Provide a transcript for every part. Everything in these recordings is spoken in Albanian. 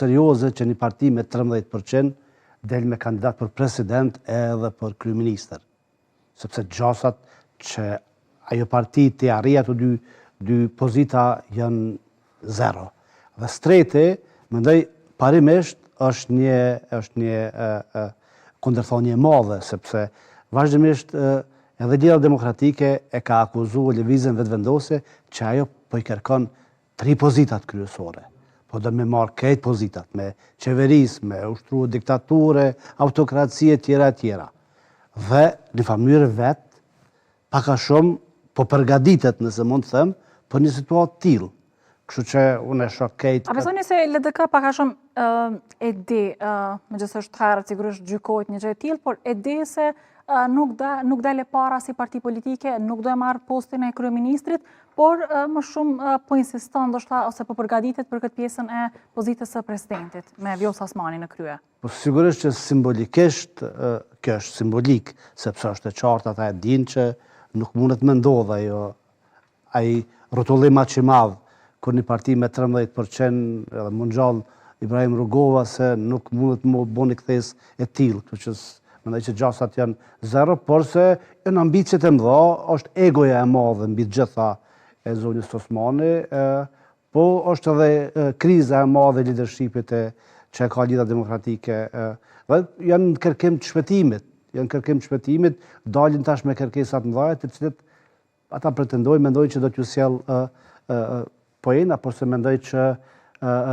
serioze që një parti me 13% del me kandidat për president edhe për kryeministër. Sepse gjasat që ajo parti të arrijë ato dy pozita janë zero. Dhe streti, mendoj, parimisht është një kundërthonje e madhe, sepse vazhdimisht edhe Lidhja Demokratike e ka akuzuar lëvizjen vetëvendose që ajo po i kërkon 3 pozitat kryesore. Po do me marrë këtë pozitat, me qeverisë, me ushtruar diktature, autokracie, tjera. Dhe në mënyrë vetë, pak a shumë, po përgatitet, nëse mund të them, për një situatë tillë. Kështu që unë e shoh këtë. A besoni se LDK pak a shumë e di, megjithëse është herët sigurisht gjykohet një gjë e tillë, por e di se nuk dale para si parti politike, nuk do e marrë postin e kryeministrit, por më shumë po insiston ndoshta ose po përgatitet për këtë pjesën e pozitës së presidentit me Vjosa Osmani në krye. Po sigurisht që simbolikisht kjo është simbolik, sepse është e qartë ata e dinë që nuk mundet me ndodh ai rrotullim aq i madh kur një parti me 13% edhe mund gjallë Ibrahim Rugova se nuk mundet më bëni kthesë e tillë, kështu që mendoj që gjasat janë zero, por se janë ambicjet e mëdha, është egoja e madhe mbi të gjitha e zonjës Osmani, po është edhe kriza e madhe e leadershipit që ka Lidhja Demokratike. Dhe janë në kërkim të shpëtimit, dalin tash me kërkesat mëdha, të cilat ata pretendojnë, mendojnë që do t'ju sjell pojena, por se mendoj që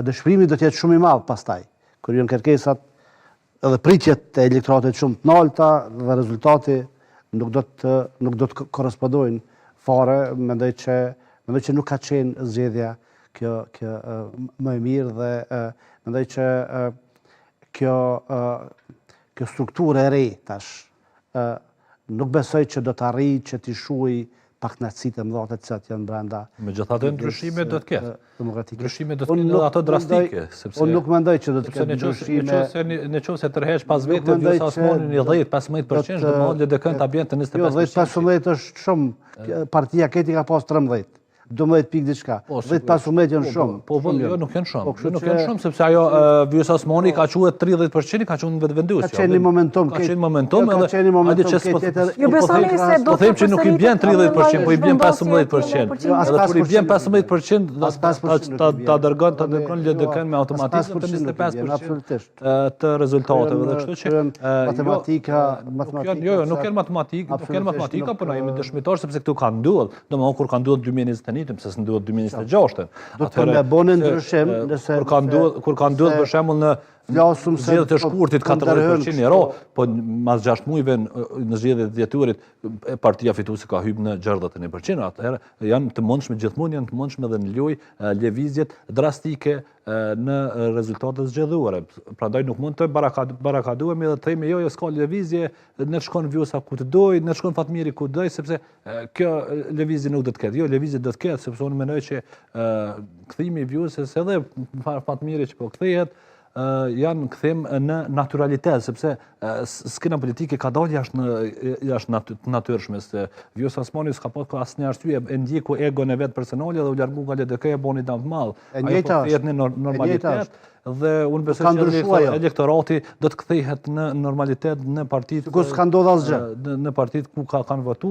dëshpërimi do të jetë shumë i madh pastaj, kur janë kërkesat edhe pritjet e elektoratit shumë të larta dhe rezultati nuk do të korrespondojnë fare, mendoj që nuk ka qenë zgjedhja kjo më e mirë dhe mendoj që kjo strukturë e re tash nuk besoj që do të arrijë që t'i shuhej pakënaqësitë e mëdha të cilat janë brenda. Megjithatë ndryshime do të ketë. Ndryshime do të ketë edhe ato drastike, sepse unë nuk mendoj që do të ketë ndryshime. Nëse tërheq pas vetë Vjosa Osmani në 10-15%, do të thonë LDK ta bën të 25%. 10-15% është shumë. Partia këti ka pas 13. 12 pikë diçka. 10-15 janë shumë. Po jo, nuk janë shumë. Nuk janë shumë sepse ajo Vjosa Osmani ka quhet 30%, ka qenë vetëvendosje. Ka qenë momentum. Ka qenë momentum edhe ju besoni se do të them që nuk i bën 30%, po i bën 15%. Edhe kur i bën 15%, ta dërgon LDK me automatizëm të 25% të rezultateve. Dhe kështu që matematika. Jo, nuk janë matematika, por na jemi dëshmitar sepse këtu ka ndodhur. Domethënë kur ka ndodhur 2021, sepse s'ndodhet 2026. Do të më bënë ndryshim nëse kur ka ndodhur për shembull në zgjedhjet e shkurtit 40% i ro, po mas 6 muajve në zgjedhjet e dhjetuarit partia fituese ka hyrë në 61%. Atëherë janë të mundshme, gjithmonë janë të mundshme edhe në lojë lëvizjet drastike në rezultatet zgjedhuara. Prandaj nuk mund të barakadohemi dhe të themi jo, s'ka lëvizje, ne shkon Vjosa ku të doj, ne shkon Fatmiri ku doj, sepse kjo lëvizje nuk do të ketë. Jo, lëvizje do të ketë, sepse unë mendoj që kthimi i Vjosës edhe Fatmiri që po kthehet janë kthim në naturalitet, sepse skena politike ka dalë jashtë natyrshme, se Vjosa Osmani s'ka pasur asnjë arsye, e ndjeku egon e vet personale dhe u largu nga LDK e boni dëm të madh. Ajo po kthehet në normalitet dhe unë besoj që elektorati do të kthehet në normalitet në partitë ku s'ka ndodhur asgjë. Në partitë ku kanë votuar.